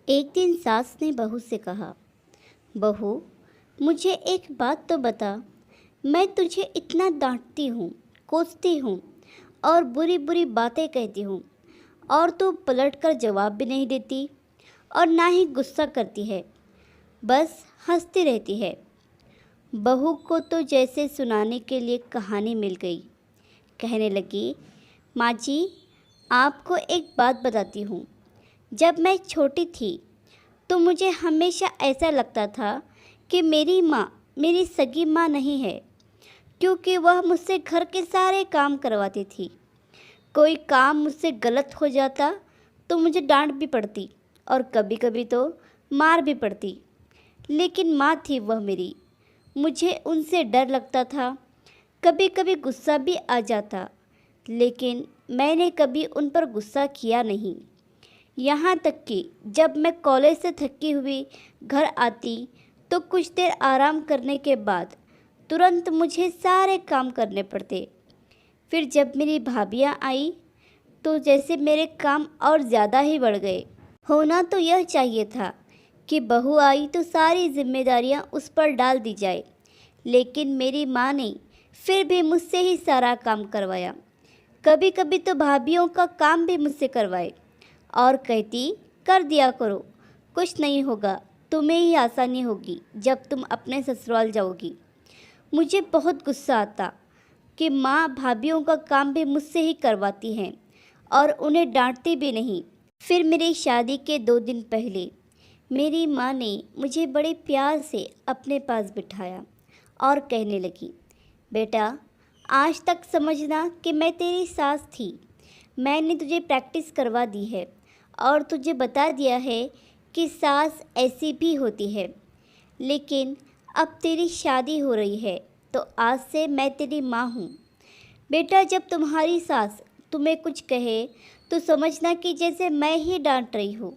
एक दिन सास ने बहू से कहा, बहू, मुझे एक बात तो बता। मैं तुझे इतना डांटती हूँ, कोसती हूँ और बुरी बुरी बातें कहती हूँ, और तू पलट कर जवाब भी नहीं देती और ना ही गुस्सा करती है, बस हंसती रहती है। बहू को तो जैसे सुनाने के लिए कहानी मिल गई। कहने लगी, माँ जी, आपको एक बात बताती हूँ। जब मैं छोटी थी तो मुझे हमेशा ऐसा लगता था कि मेरी माँ मेरी सगी माँ नहीं है, क्योंकि वह मुझसे घर के सारे काम करवाती थी। कोई काम मुझसे गलत हो जाता तो मुझे डांट भी पड़ती और कभी कभी तो मार भी पड़ती। लेकिन माँ थी वह मेरी, मुझे उनसे डर लगता था, कभी कभी गुस्सा भी आ जाता, लेकिन मैंने कभी उन पर गुस्सा किया नहीं। यहाँ तक कि जब मैं कॉलेज से थकी हुई घर आती तो कुछ देर आराम करने के बाद तुरंत मुझे सारे काम करने पड़ते। फिर जब मेरी भाभियाँ आई तो जैसे मेरे काम और ज़्यादा ही बढ़ गए। होना तो यह चाहिए था कि बहू आई तो सारी जिम्मेदारियाँ उस पर डाल दी जाए, लेकिन मेरी माँ ने फिर भी मुझसे ही सारा काम करवाया। कभी कभी तो भाभियों का काम भी मुझसे करवाए और कहती, कर दिया करो, कुछ नहीं होगा, तुम्हें ही आसानी होगी जब तुम अपने ससुराल जाओगी। मुझे बहुत गुस्सा आता कि माँ भाभियों का काम भी मुझसे ही करवाती हैं और उन्हें डांटती भी नहीं। फिर मेरी शादी के 2 दिन पहले मेरी माँ ने मुझे बड़े प्यार से अपने पास बिठाया और कहने लगी, बेटा, आज तक समझना कि मैं तेरी सास थी। मैंने तुझे प्रैक्टिस करवा दी है और तुझे बता दिया है कि सास ऐसी भी होती है। लेकिन अब तेरी शादी हो रही है तो आज से मैं तेरी माँ हूँ। बेटा, जब तुम्हारी सास तुम्हें कुछ कहे तो समझना कि जैसे मैं ही डांट रही हूँ।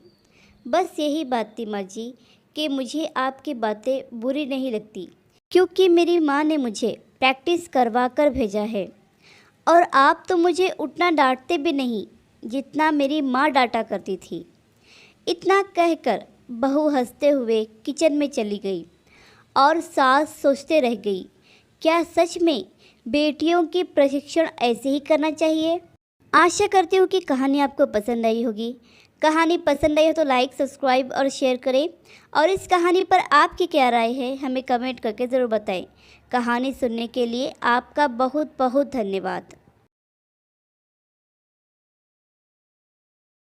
बस यही बात थी माँ जी, कि मुझे आपकी बातें बुरी नहीं लगती, क्योंकि मेरी माँ ने मुझे प्रैक्टिस करवा कर भेजा है। और आप तो मुझे उतना डांटते भी नहीं जितना मेरी माँ डांटा करती थी। इतना कहकर बहू हंसते हुए किचन में चली गई और सास सोचते रह गई, क्या सच में बेटियों की प्रशिक्षण ऐसे ही करना चाहिए। आशा करती हूँ कि कहानी आपको पसंद आई होगी। कहानी पसंद आई हो तो लाइक, सब्सक्राइब और शेयर करें, और इस कहानी पर आपकी क्या राय है हमें कमेंट करके ज़रूर बताएं। कहानी सुनने के लिए आपका बहुत बहुत धन्यवाद।